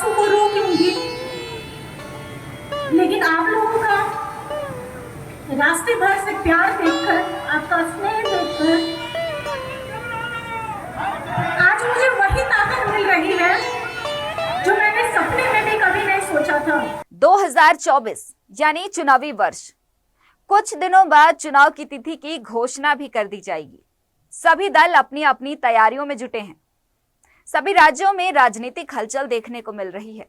आंसू को रोक लूंगी, लेकिन आप लोगों का रास्ते भर से प्यार देखकर, आपका स्नेह देखकर आज मुझे वही ताकत मिल रही है जो मैंने सपने में भी कभी नहीं सोचा था। 2024 यानी चुनावी वर्ष, कुछ दिनों बाद चुनाव की तिथि की घोषणा भी कर दी जाएगी। सभी दल अपनी अपनी तैयारियों में जुटे हैं। सभी राज्यों में राजनीतिक हलचल देखने को मिल रही है।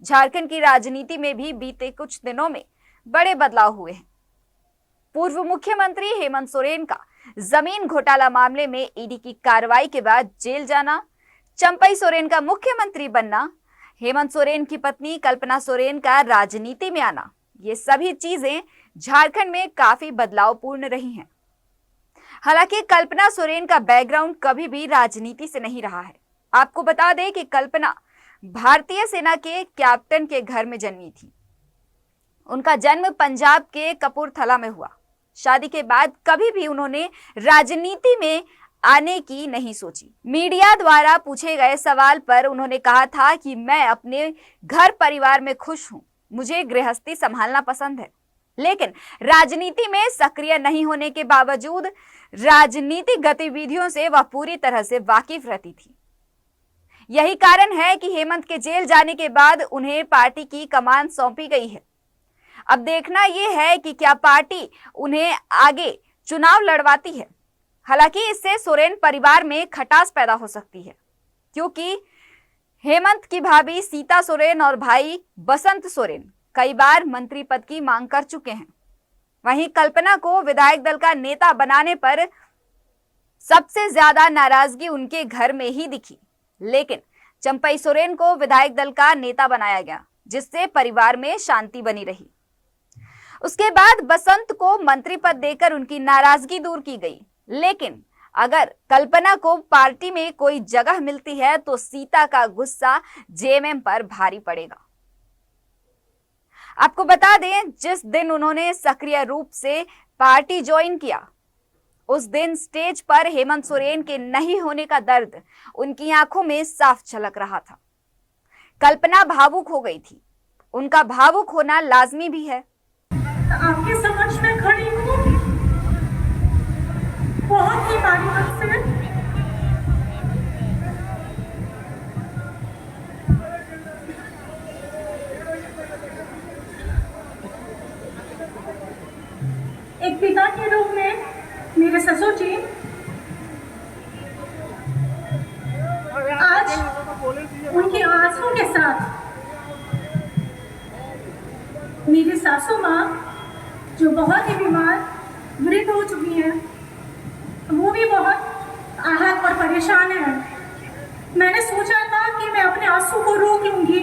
झारखंड की राजनीति में भी बीते कुछ दिनों में बड़े बदलाव हुए हैं। पूर्व मुख्यमंत्री हेमंत सोरेन का जमीन घोटाला मामले में ईडी की कार्रवाई के बाद जेल जाना, चंपई सोरेन का मुख्यमंत्री बनना, हेमंत सोरेन की पत्नी कल्पना सोरेन का राजनीति में आना, ये सभी चीजें झारखंड में काफी बदलावपूर्ण रही हैं। हालांकि कल्पना सोरेन का बैकग्राउंड कभी भी राजनीति से नहीं रहा है। आपको बता दें कि कल्पना भारतीय सेना के कैप्टन के घर में जन्मी थी। उनका जन्म पंजाब के कपूरथला में हुआ। शादी के बाद कभी भी उन्होंने राजनीति में आने की नहीं सोची। मीडिया द्वारा पूछे गए सवाल पर उन्होंने कहा था कि मैं अपने घर परिवार में खुश हूं, मुझे गृहस्थी संभालना पसंद है, लेकिन राजनीति में सक्रिय नहीं होने के बावजूद राजनीतिक गतिविधियों से वह पूरी तरह से वाकिफ रहती थी। यही कारण है कि हेमंत के जेल जाने के बाद उन्हें पार्टी की कमान सौंपी गई है। अब देखना यह है कि क्या पार्टी उन्हें आगे चुनाव लड़वाती है। हालांकि इससे सोरेन परिवार में खटास पैदा हो सकती है, क्योंकि हेमंत की भाभी सीता सोरेन और भाई बसंत सोरेन कई बार मंत्री पद की मांग कर चुके हैं। वहीं कल्पना को विधायक दल का नेता बनाने पर सबसे ज्यादा नाराजगी उनके घर में ही दिखी, लेकिन चंपई सोरेन को विधायक दल का नेता बनाया गया, जिससे परिवार में शांति बनी रही। उसके बाद बसंत को मंत्री पद देकर उनकी नाराजगी दूर की गई, लेकिन अगर कल्पना को पार्टी में कोई जगह मिलती है तो सीता का गुस्सा जेएमएम पर भारी पड़ेगा। आपको बता दें, जिस दिन उन्होंने सक्रिय रूप से पार्टी ज्वाइन किया, उस दिन स्टेज पर हेमंत सोरेन के नहीं होने का दर्द उनकी आंखों में साफ झलक रहा था। कल्पना भावुक हो गई थी। उनका भावुक होना लाजमी भी है। आपके समक्ष में खड़ी हूँ बहुत ही भारी मन से। एक पिता के रूप में मेरे ससुर जी आज उनके आंसू के साथ मेरी सासू माँ, जो बहुत ही बीमार वृद्ध हो चुकी है, वो भी बहुत आहत और परेशान है। मैंने सोचा था कि मैं अपने आंसू को रोक लूंगी,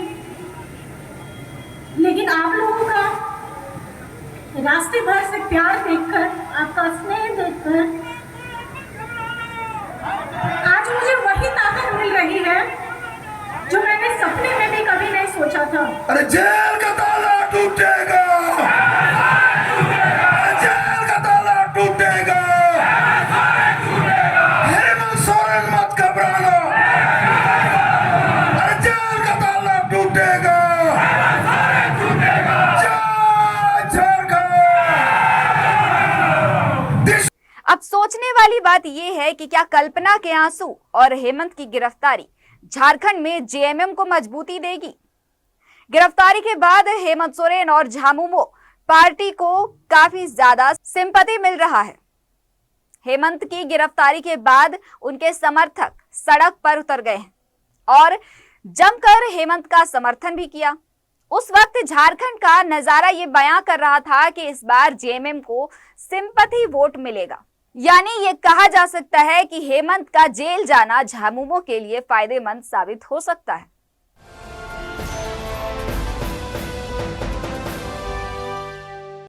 लेकिन आप लोगों का रास्ते भर से प्यार देखकर, आपका स्नेह देखकर आज मुझे वही ताकत मिल रही है जो मैंने सपने में भी कभी नहीं सोचा था। अरे जेल का ताला टूटेगा, जेल का ताला टूटेगा। हेमंत सोरेन मत घबराना, अरे जेल का ताला टूटेगा। अब सोचने वाली बात यह है कि क्या कल्पना के आंसू और हेमंत की गिरफ्तारी झारखंड में जेएमएम को मजबूती देगी? गिरफ्तारी के बाद हेमंत सोरेन और झामुमो पार्टी को काफी ज्यादा सिंपैथी मिल रहा है। हेमंत की गिरफ्तारी के बाद उनके समर्थक सड़क पर उतर गए हैं और जमकर हेमंत का समर्थन भी किया। उस वक्त झारखंड का नजारा ये बयां कर रहा था कि इस बार जेएमएम को सिंपैथी वोट मिलेगा। यानी ये कहा जा सकता है कि हेमंत का जेल जाना झामुमो के लिए फायदेमंद साबित हो सकता है।